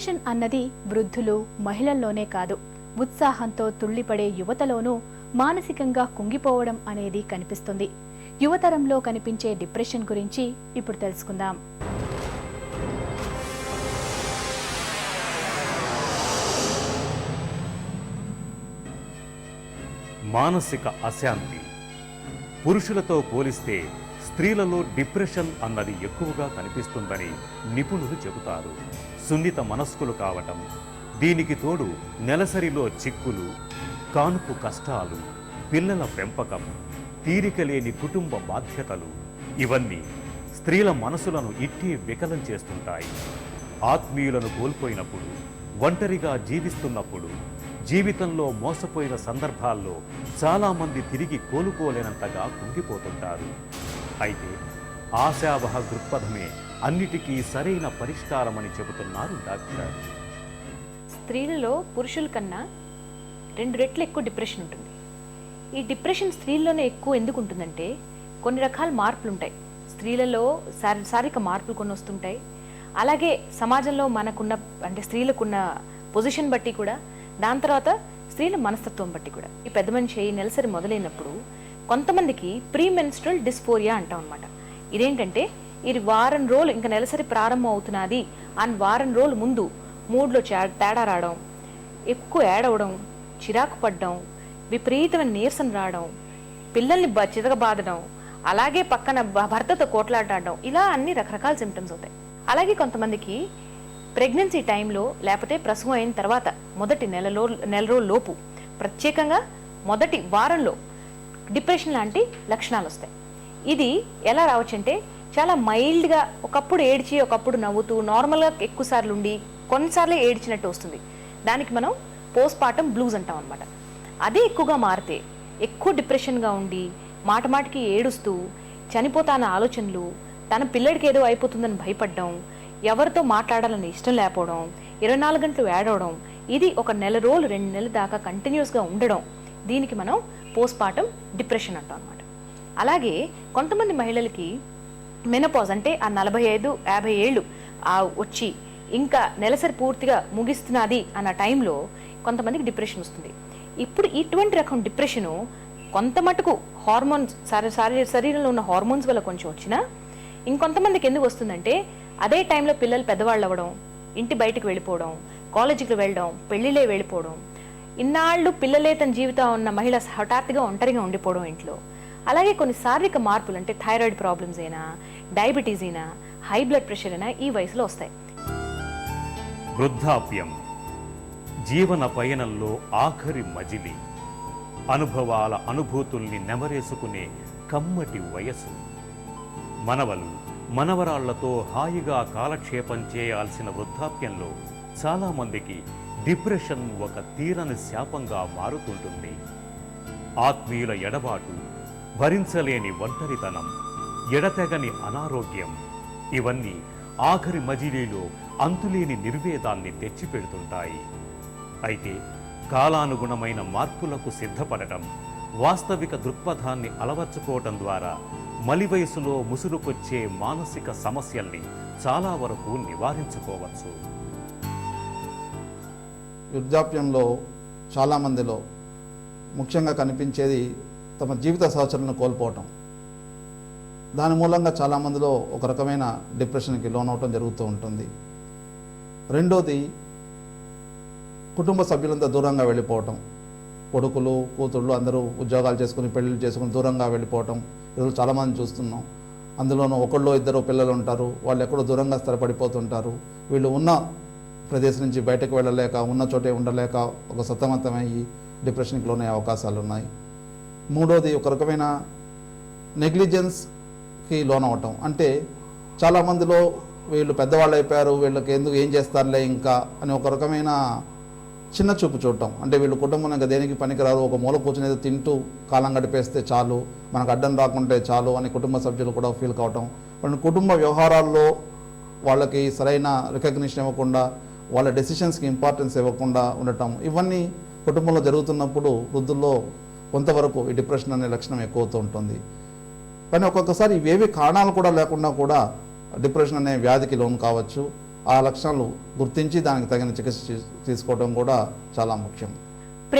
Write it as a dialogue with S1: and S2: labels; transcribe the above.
S1: Depression అన్నది వృద్ధులు, మహిళల్లోనే కాదు, ఉత్సాహంతో తుళ్లిపడే యువతలోనూ మానసికంగా కుంగిపోవడం అనేది కనిపిస్తుంది. యువతరంలో కనిపించే డిప్రెషన్ గురించి ఇప్పుడు తెలుసుకుందాం.
S2: మానసిక అశాంతి. పురుషులతో పోలిస్తే స్త్రీలలో డిప్రెషన్ అన్నది ఎక్కువగా కనిపిస్తుందని నిపుణులు చెబుతారు. సున్నిత మనస్కులు కావటం, దీనికి తోడు నెలసరిలో చిక్కులు, కానుపు కష్టాలు, పిల్లల పెంపకం, తీరికలేని కుటుంబ బాధ్యతలు, ఇవన్నీ స్త్రీల మనసులను ఇట్టే వికలం చేస్తుంటాయి. ఆత్మీయులను కోల్పోయినప్పుడు, ఒంటరిగా జీవిస్తున్నప్పుడు, జీవితంలో మోసపోయిన సందర్భాల్లో చాలామంది తిరిగి కోలుకోలేనంతగా కుంగిపోతుంటారు. అయితే ఆశావహ దృక్పథమే అన్నిటికీ సరైన పరిష్కారమని చెబుతున్నారు డాక్టర్.
S3: స్త్రీలలో పురుషుల కన్నా 2 రెట్లు ఎక్కువ డిప్రెషన్ ఉంటుంది. ఈ డిప్రెషన్ స్త్రీల్లోనే ఎక్కువ ఎందుకు ఉంటుందంటే కొన్ని రకాల మార్పులు ఉంటాయి. స్త్రీలలో శారీరక మార్పులు కొన్ని వస్తుంటాయి. అలాగే సమాజంలో మనకున్న అంటే స్త్రీలకున్న పొజిషన్ బట్టి కూడా, దాని తర్వాత స్త్రీల మనస్తత్వం బట్టి కూడా. ఈ పెద్ద మనిషి నెలసరి మొదలైనప్పుడు కొంతమందికి ప్రీ మెన్స్ట్రల్ డిస్ఫోరియా అంటాం అనమాట. ఇదేంటంటే ఇది వారం రోజులు ఇంకా నెలసరి ప్రారంభం అవుతున్నది అని వారం రోజులు ముందు మూడ్లో తేడా రావడం, ఎక్కువ ఏడవడం, చిరాకు పడడం, విపరీతమైన నీరసం రావడం, పిల్లల్ని చితకబాదడం, అలాగే పక్కన భర్తతో కోట్లాడడం, ఇలా అన్ని రకరకాల సిమ్టమ్స్ అవుతాయి. అలాగే కొంతమందికి ప్రెగ్నెన్సీ టైంలో లేకపోతే ప్రసవం అయిన తర్వాత మొదటి నెల రోజుల లోపు, ప్రత్యేకంగా మొదటి వారంలో డిప్రెషన్ లాంటి లక్షణాలు వస్తాయి. ఇది ఎలా రావచ్చు అంటే చాలా మైల్డ్గా, ఒకప్పుడు ఏడ్చి ఒకప్పుడు నవ్వుతూ, నార్మల్గా ఎక్కువసార్లు ఉండి కొన్నిసార్లు ఏడ్చినట్టు వస్తుంది. దానికి మనం పోస్ట్ పార్టం బ్లూస్ అంటాం అనమాట. అదే ఎక్కువగా మారితే ఎక్కువ డిప్రెషన్గా ఉండి మాట మాటికి ఏడుస్తూ, చనిపోతాన ఆలోచనలు, తన పిల్లడికి ఏదో అయిపోతుందని భయపడడం, ఎవరితో మాట్లాడాలని ఇష్టం లేకపోవడం, 24 గంటలు ఏడవడం, ఇది ఒక నెల రోజులు 2 నెలల దాకా కంటిన్యూస్గా ఉండడం, దీనికి మనం పోస్ట్ పార్టం డిప్రెషన్ అంటాం అనమాట. అలాగే కొంతమంది మహిళలకి మెనోపాజ్ అంటే ఆ 45-50 ఏళ్ళు వచ్చి ఇంకా నెలసరి పూర్తిగా ముగిస్తున్నది అన్న టైంలో కొంతమందికి డిప్రెషన్ వస్తుంది. ఇప్పుడు ఇటువంటి రకం డిప్రెషను కొంత మటుకు హార్మోన్స్, శరీరంలో ఉన్న హార్మోన్స్ వల్ల కొంచెం వచ్చినా, ఇంకొంతమందికి ఎందుకు వస్తుందంటే అదే టైంలో పిల్లలు పెద్దవాళ్ళు అవ్వడం, ఇంటి బయటకు వెళ్ళిపోవడం, కాలేజీకి వెళ్ళడం, పెళ్లిలే వెళ్ళిపోవడం, ఇన్నాళ్ళు పిల్లలే తన జీవితం ఉన్న మహిళ హఠాత్తుగా ఒంటరిగా ఉండిపోవడం ఇంట్లో. అలాగే కొన్ని శారీరక మార్పులు అంటే థైరాయిడ్ ప్రాబ్లమ్స్ అయినా, డయాబెటీస్ అయినా, హై బ్లడ్ ప్రెషర్ అయినా ఈ వయసులో వస్తాయి.
S2: వృద్ధాప్యం జీవన పయనంలో ఆఖరి మజిలి, అనుభవాల అనుభూతుల్ని నెమరేసుకునే కమ్మటి వయసు. మనవలు మనవరాళ్లతో హాయిగా కాలక్షేపం చేయాల్సిన వృద్ధాప్యంలో చాలామందికి డిప్రెషన్ ఒక తీరని శాపంగా మారుతుంటుంది. ఆత్మీయుల ఎడబాటు, భరించలేని ఒంటరితనం, ఎడతెగని అనారోగ్యం, ఇవన్నీ ఆఖరి మజిలీలో అంతులేని నిర్వేదాన్ని తెచ్చిపెడుతుంటాయి. అయితే కాలానుగుణమైన మార్పులకు సిద్ధపడటం, వాస్తవిక దృక్పథాన్ని అలవర్చుకోవటం ద్వారా మలి వయసులో ముసురుకొచ్చే మానసిక సమస్యల్ని చాలా వరకు నివారించుకోవచ్చు.
S4: వృద్ధాప్యంలో చాలామందిలో ముఖ్యంగా కనిపించేది తమ జీవిత సహచరులను కోల్పోవటం. దాని మూలంగా చాలామందిలో ఒక రకమైన డిప్రెషన్కి లోనవటం జరుగుతూ ఉంటుంది. రెండోది కుటుంబ సభ్యులంతా దూరంగా వెళ్ళిపోవటం. కొడుకులు, కూతుళ్ళు అందరూ ఉద్యోగాలు చేసుకుని, పెళ్ళిళ్ళు చేసుకుని దూరంగా వెళ్ళిపోవటం ఈరోజు చాలామంది చూస్తున్నాం. అందులోనూ ఒకళ్ళు ఇద్దరు పిల్లలు ఉంటారు, వాళ్ళు ఎక్కడో దూరంగా స్థిరపడిపోతుంటారు. వీళ్ళు ఉన్న ప్రదేశం నుంచి బయటకు వెళ్ళలేక, ఉన్న చోటే ఉండలేక ఒక సతమతమయ్యి డిప్రెషన్కి లోనయ్యే అవకాశాలు ఉన్నాయి. మూడోది ఒక రకమైన నెగ్లిజెన్స్కి లోనవటం. అంటే చాలామందిలో వీళ్ళు పెద్దవాళ్ళు అయిపోయారు, వీళ్ళకి ఎందుకు ఏం చేస్తారులే ఇంకా అని ఒక రకమైన చిన్న చూపు చూడటం. అంటే వీళ్ళు కుటుంబం ఇంకా దేనికి పనికిరారు, ఒక మూల కూర్చుని ఏదో తింటూ కాలం గడిపేస్తే చాలు, మనకు అడ్డం రాకుంటే చాలు అని కుటుంబ సభ్యులు కూడా ఫీల్ కావటం. వాళ్ళ కుటుంబ వ్యవహారాల్లో వాళ్ళకి సరైన రికగ్నిషన్ ఇవ్వకుండా, వాళ్ళ డెసిషన్స్కి ఇంపార్టెన్స్ ఇవ్వకుండా ఉండటం, ఇవన్నీ కుటుంబంలో జరుగుతున్నప్పుడు వృద్ధుల్లో కొంతవరకు ఈ డిప్రెషన్ అనే లక్షణం ఎక్కువ అవుతూ ఉంటుంది. కానీ ఒక్కొక్కసారి ఇవేవి కారణాలు కూడా లేకుండా కూడా డిప్రెషన్ అనే వ్యాధికి లోను కావచ్చు. ఆ లక్షణాలు గుర్తించి దానికి తగిన చికిత్స తీసుకోవడం కూడా చాలా ముఖ్యం.